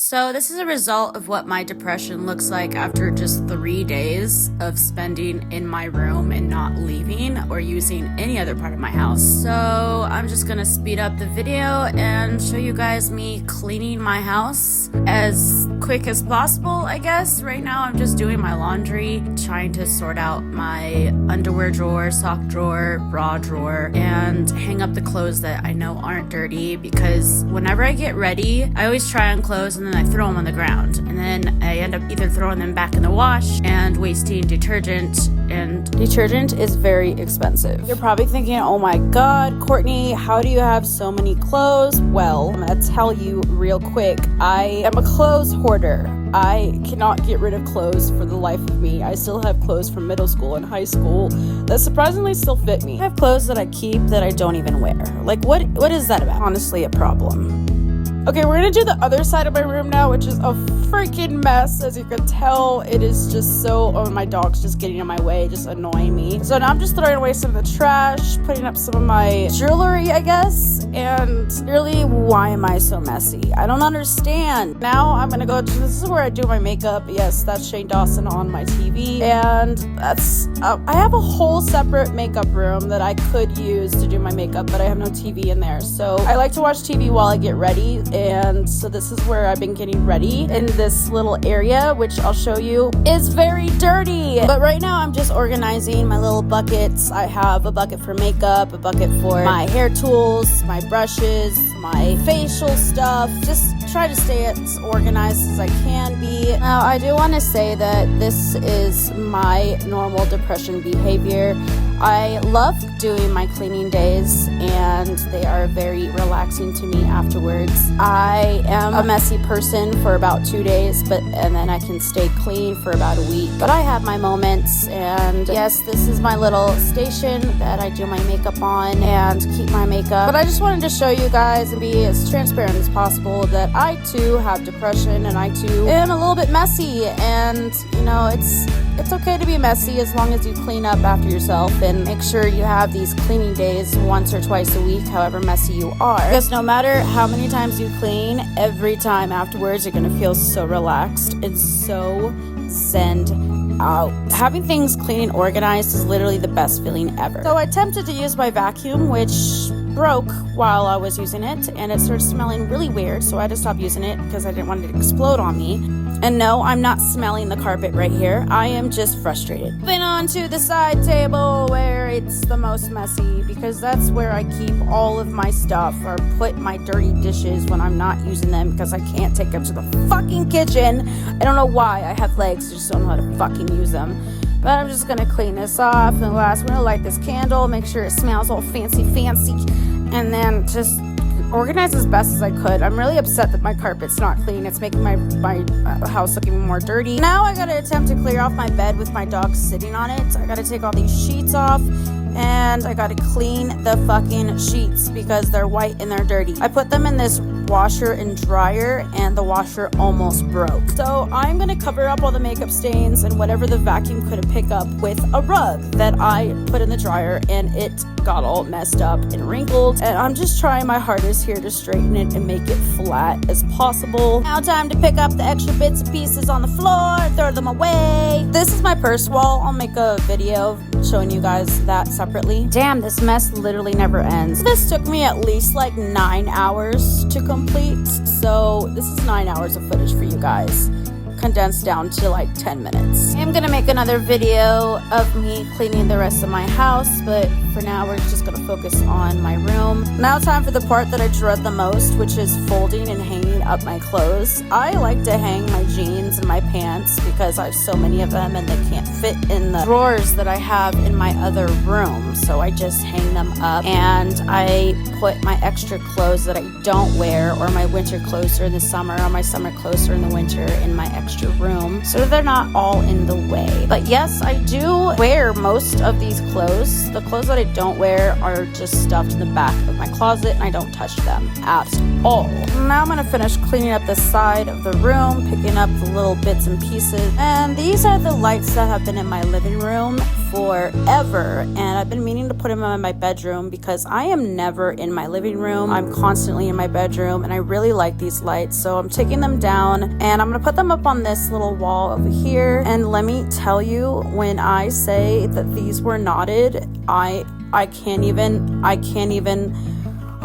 So this is a result of what my depression looks like after just 3 days of spending in my room and not leaving or using any other part of my house. So I'm just gonna speed up the video and show you guys me cleaning my house as quick as possible, I guess. Right now I'm just doing my laundry, trying to sort out my underwear drawer, sock drawer, bra drawer, and hang up the clothes that I know aren't dirty, because whenever I get ready, I always try on clothes and then I throw them on the ground, and then I end up either throwing them back in the wash and wasting detergent, and detergent is very expensive. You're probably thinking, oh my god, Courtney, how do you have so many clothes? Well, I'm gonna tell you real quick, I am a clothes hoarder. I cannot get rid of clothes for the life of me. I still have clothes from middle school and high school that surprisingly still fit me. I have clothes that I keep that I don't even wear. Like, what is that about? Honestly, a problem. Okay, we're gonna do the other side of my room now, which is a freaking mess. As you can tell, it is just so, oh, my dog's just getting in my way, just annoying me. So now I'm just throwing away some of the trash, putting up some of my jewelry, I guess. And really, why am I so messy? I don't understand. Now I'm gonna go to, this is where I do my makeup. Yes, that's Shane Dawson on my TV. And that's, I have a whole separate makeup room that I could use to do my makeup, but I have no TV in there. So I like to watch TV while I get ready. And so this is where I've been getting ready in this little area, which I'll show you is very dirty. But right now I'm just organizing my little buckets. I have a bucket for makeup, a bucket for my hair tools, my brushes, my facial stuff. Just try to stay as organized as I can be. Now, I do want to say that this is my normal depression behavior. I love doing my cleaning days, and they are very relaxing to me afterwards. I am a messy person for about 2 days, and then I can stay clean for about a week. But I have my moments, and yes, this is my little station that I do my makeup on and keep my makeup. But I just wanted to show you guys and be as transparent as possible that I too have depression, and I too am a little bit messy. And you know, it's okay to be messy as long as you clean up after yourself and make sure you have these cleaning days once or twice a week, however messy you are. Because no matter how many times you clean, every time afterwards you're gonna feel so relaxed and so zen out. Having things clean and organized is literally the best feeling ever. So I attempted to use my vacuum, which broke while I was using it, and it started smelling really weird, so I had to stop using it because I didn't want it to explode on me. And no, I'm not smelling the carpet right here. I am just frustrated. Moving on to the side table where it's the most messy, because that's where I keep all of my stuff, or put my dirty dishes when I'm not using them because I can't take them to the fucking kitchen. I don't know why. I have legs, I just don't know how to fucking use them. But I'm just gonna clean this off, and last, I'm gonna light this candle, make sure it smells all fancy, and then just organize as best as I could. I'm really upset that my carpet's not clean. It's making my house look even more dirty. Now I gotta attempt to clear off my bed with my dog sitting on it. I gotta take all these sheets off, and I gotta clean the fucking sheets because they're white and they're dirty. I put them in this washer and dryer, and the washer almost broke. So I'm gonna cover up all the makeup stains and whatever the vacuum couldn't pick up with a rug that I put in the dryer, and it got all messed up and wrinkled. And I'm just trying my hardest here to straighten it and make it flat as possible. Now time to pick up the extra bits and pieces on the floor, throw them away. This is my purse wall. I'll make a video showing you guys that separately. Damn, this mess literally never ends. This took me at least like 9 hours to complete, so this is 9 hours of footage for you guys, condensed down to like 10 minutes. I'm gonna make another video of me cleaning the rest of my house, but for now we're just gonna focus on my room. Now time for the part that I dread the most, which is folding and hanging up my clothes. I like to hang my jeans and my pants because I have so many of them and they can't fit in the drawers that I have in my other room, so I just hang them up, and I put my extra clothes that I don't wear, or my winter clothes during the summer, or my summer clothes during the winter, in my extra room so they're not all in the way. But yes, I do wear most of these clothes. The clothes that I don't wear are just stuffed in the back of my closet and I don't touch them at all. Now I'm gonna finish cleaning up the side of the room, picking up the little bits and pieces. And these are the lights that have been in my living room forever, and I've been meaning to put them in my bedroom because I am never in my living room. I'm constantly in my bedroom and I really like these lights, so I'm taking them down and I'm gonna put them up on this little wall over here. And let me tell you, when I say that these were knotted, I can't even.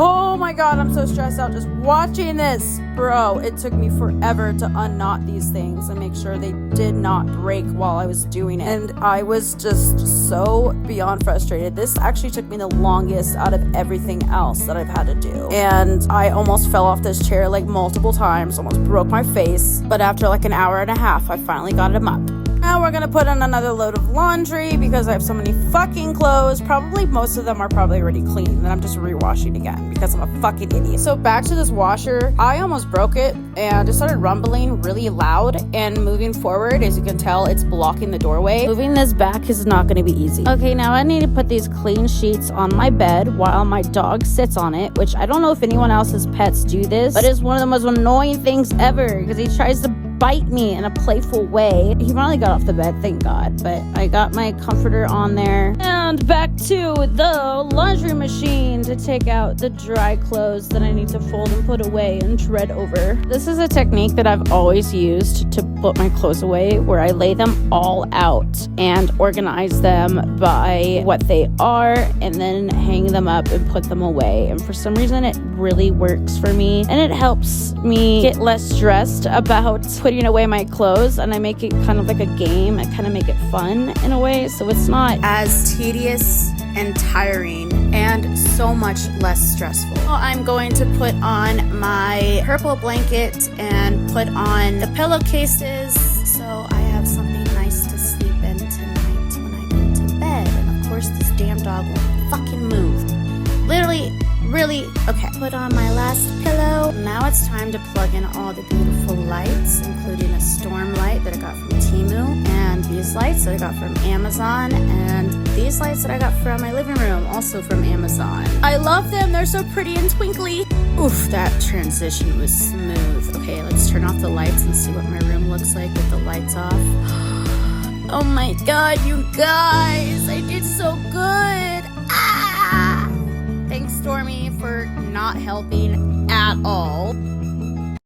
Oh my god, I'm so stressed out just watching this. Bro, it took me forever to unknot these things and make sure they did not break while I was doing it. And I was just so beyond frustrated. This actually took me the longest out of everything else that I've had to do. And I almost fell off this chair like multiple times, almost broke my face. But after like an hour and a half, I finally got them up. Now we're gonna put in another load of laundry because I have so many fucking clothes. Probably most of them are probably already clean and I'm just rewashing again because I'm a fucking idiot. So back to this washer. I almost broke it and it started rumbling really loud, and moving forward, as you can tell, it's blocking the doorway. Moving this back is not gonna be easy. Okay, now I need to put these clean sheets on my bed while my dog sits on it, which I don't know if anyone else's pets do this, but it's one of the most annoying things ever because he tries to bite me in a playful way. He finally got off the bed, thank God. But I got my comforter on there. And back to the laundry machine to take out the dry clothes that I need to fold and put away and dread over. This is a technique that I've always used to put my clothes away, where I lay them all out and organize them by what they are and then hang them up and put them away. And for some reason it really works for me, and it helps me get less stressed about putting away my clothes, and I make it kind of like a game. I kind of make it fun in a way, so it's not as tedious and tiring and so much less stressful. Well, I'm going to put on my purple blanket and put on the pillowcases so I have something nice to sleep in tonight when I go to bed. And of course this damn dog won't fucking move. Literally, really, okay. Put on my last pillow. Now it's time to plug in all the beautiful lights, including a storm light that I got from Temu, and these lights that I got from Amazon, and these lights that I got from my living room, also from Amazon. I love them. They're so pretty and twinkly. Oof, that transition was smooth. Okay, let's turn off the lights and see what my room looks like with the lights off. Oh my god, you guys, I did so good. Ah! Thanks, Stormy, for not helping at all.